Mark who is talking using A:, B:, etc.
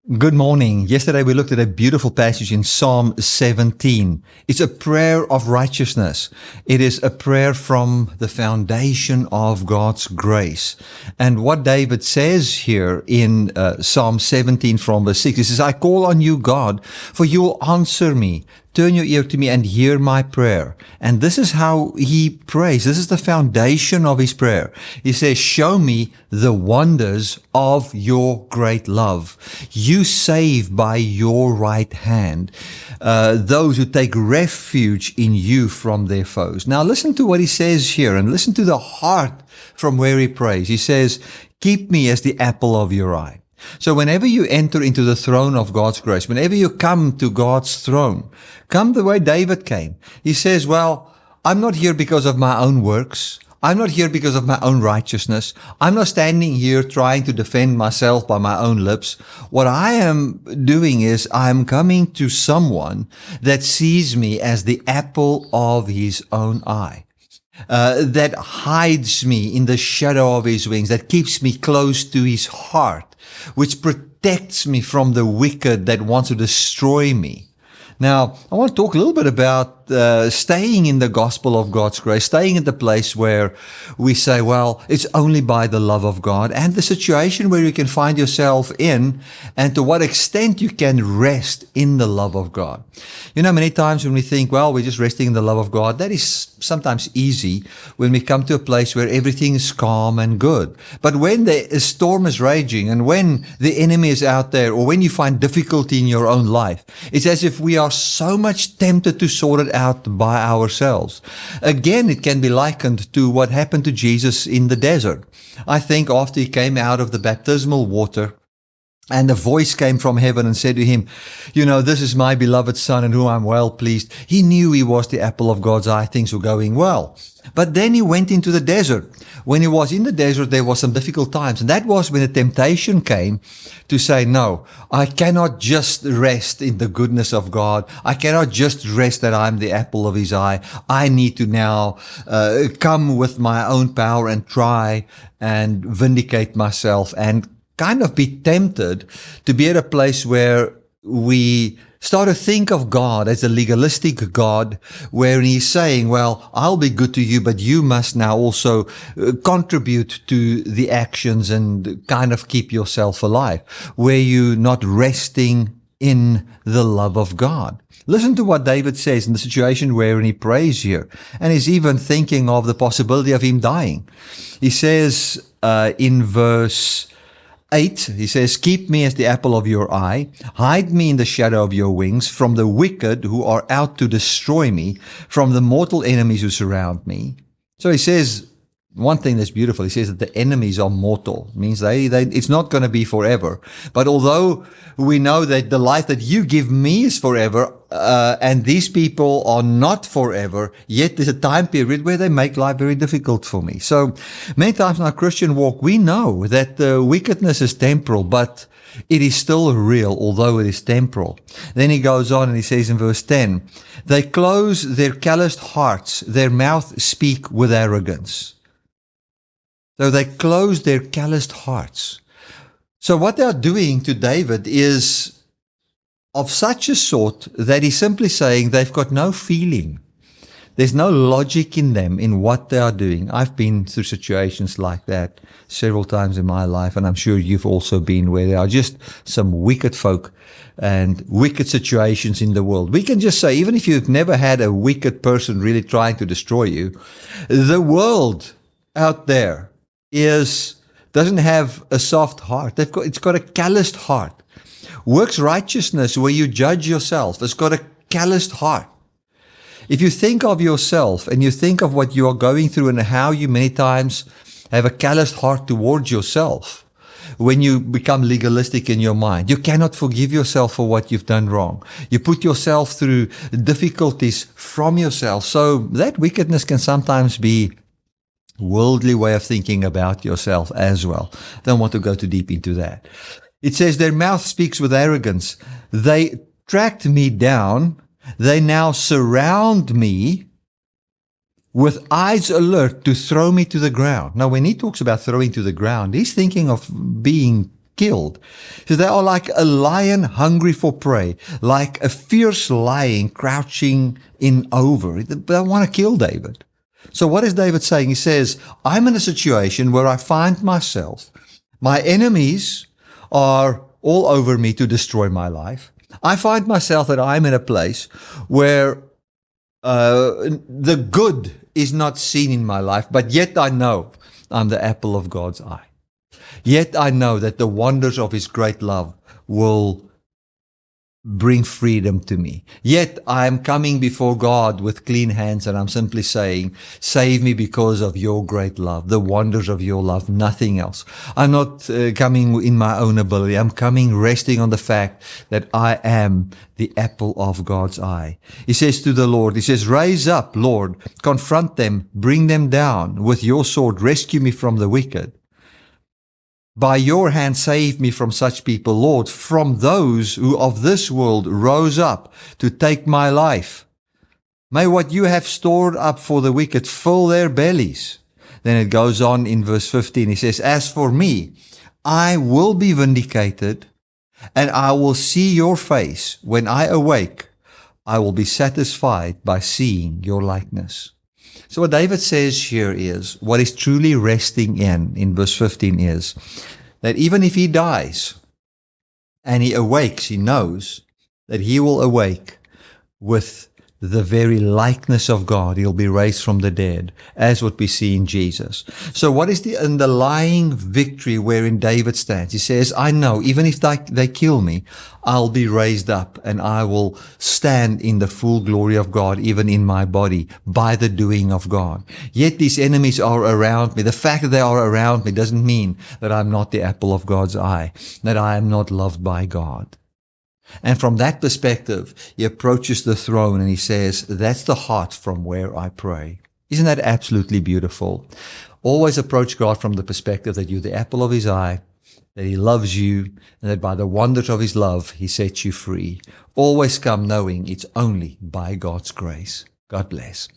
A: Good morning. Yesterday we looked at a beautiful passage in Psalm 17. It's a prayer of righteousness. It is a prayer from the foundation of God's grace. And what David says here in Psalm 17 from verse 6, he says, I call on you, God, for you will answer me. Turn your ear to me and hear my prayer. And this is how he prays. This is the foundation of his prayer. He says, show me the wonders of your great love. You save by your right hand those who take refuge in you from their foes. Now listen to what he says here and listen to the heart from where he prays. He says, keep me as the apple of your eye. So whenever you enter into the throne of God's grace, whenever you come to God's throne, come the way David came. He says, well, I'm not here because of my own works. I'm not here because of my own righteousness. I'm not standing here trying to defend myself by my own lips. What I am doing is I'm coming to someone that sees me as the apple of his own eye. That hides me in the shadow of his wings, that keeps me close to his heart, which protects me from the wicked that wants to destroy me. Now, I want to talk a little bit about staying in the gospel of God's grace, staying in the place where we say, well, it's only by the love of God, and the situation where you can find yourself in, and to what extent you can rest in the love of God. You know, many times when we think, well, we're just resting in the love of God, that is sometimes easy when we come to a place where everything is calm and good. But when the storm is raging, and when the enemy is out there, or when you find difficulty in your own life, it's as if we are so much tempted to sort it out by ourselves. Again, it can be likened to what happened to Jesus in the desert. I think after he came out of the baptismal water, and a voice came from heaven and said to him, you know, this is my beloved son in whom I'm well pleased. He knew he was the apple of God's eye. Things were going well. But then he went into the desert. When he was in the desert, there was some difficult times. And that was when the temptation came to say, no, I cannot just rest in the goodness of God. I cannot just rest that I'm the apple of his eye. I need to now come with my own power and try and vindicate myself and kind of be tempted to be at a place where we start to think of God as a legalistic God, where he's saying, well, I'll be good to you, but you must now also contribute to the actions and kind of keep yourself alive, where you're not resting in the love of God. Listen to what David says in the situation where he prays here, and he's even thinking of the possibility of him dying. He says in verse 8, he says, keep me as the apple of your eye, hide me in the shadow of your wings from the wicked who are out to destroy me, from the mortal enemies who surround me. So he says, one thing that's beautiful, he says that the enemies are mortal. It means it's not going to be forever. But although we know that the life that you give me is forever, and these people are not forever, yet there's a time period where they make life very difficult for me. So many times in our Christian walk, we know that the wickedness is temporal, but it is still real, although it is temporal. Then he goes on and he says in verse 10, they close their calloused hearts, their mouth speak with arrogance. So they close their calloused hearts. So what they are doing to David is of such a sort that he's simply saying they've got no feeling. There's no logic in them in what they are doing. I've been through situations like that several times in my life, and I'm sure you've also been, where there are just some wicked folk and wicked situations in the world. We can just say, even if you've never had a wicked person really trying to destroy you, the world out there doesn't have a soft heart. It's got a calloused heart. Works righteousness where you judge yourself. It's got a calloused heart. If you think of yourself and you think of what you are going through and how you many times have a calloused heart towards yourself, when you become legalistic in your mind, you cannot forgive yourself for what you've done wrong. You put yourself through difficulties from yourself. So that wickedness can sometimes be worldly way of thinking about yourself as well. Don't want to go too deep into that. It says their mouth speaks with arrogance. They tracked me down. They now surround me with eyes alert to throw me to the ground. Now, when he talks about throwing to the ground, he's thinking of being killed. So they are like a lion hungry for prey, like a fierce lion crouching in over. They want to kill David. So what is David saying? He says, I'm in a situation where I find myself, my enemies are all over me to destroy my life. I find myself that I'm in a place where the good is not seen in my life, but yet I know I'm the apple of God's eye. Yet I know that the wonders of His great love will bring freedom to me. Yet I am coming before God with clean hands, and I'm simply saying, save me because of your great love, the wonders of your love, nothing else. I'm not coming in my own ability. I'm coming resting on the fact that I am the apple of God's eye. He says to the Lord, he says, raise up, Lord, confront them, bring them down with your sword, rescue me from the wicked. By your hand save me from such people, Lord, from those who of this world rose up to take my life. May what you have stored up for the wicked fill their bellies. Then it goes on in verse 15. He says, as for me, I will be vindicated, and I will see your face. When I awake, I will be satisfied by seeing your likeness. So what David says here is, what is truly resting in verse 15 is, that even if he dies and he awakes, he knows that he will awake with the very likeness of God. He'll be raised from the dead, as what we see in Jesus. So what is the underlying victory wherein David stands? He says, I know, even if they kill me, I'll be raised up and I will stand in the full glory of God, even in my body, by the doing of God. Yet these enemies are around me. The fact that they are around me doesn't mean that I'm not the apple of God's eye, that I am not loved by God. And from that perspective, he approaches the throne and he says, that's the heart from where I pray. Isn't that absolutely beautiful? Always approach God from the perspective that you're the apple of His eye, that He loves you, and that by the wonders of His love, He sets you free. Always come knowing it's only by God's grace. God bless.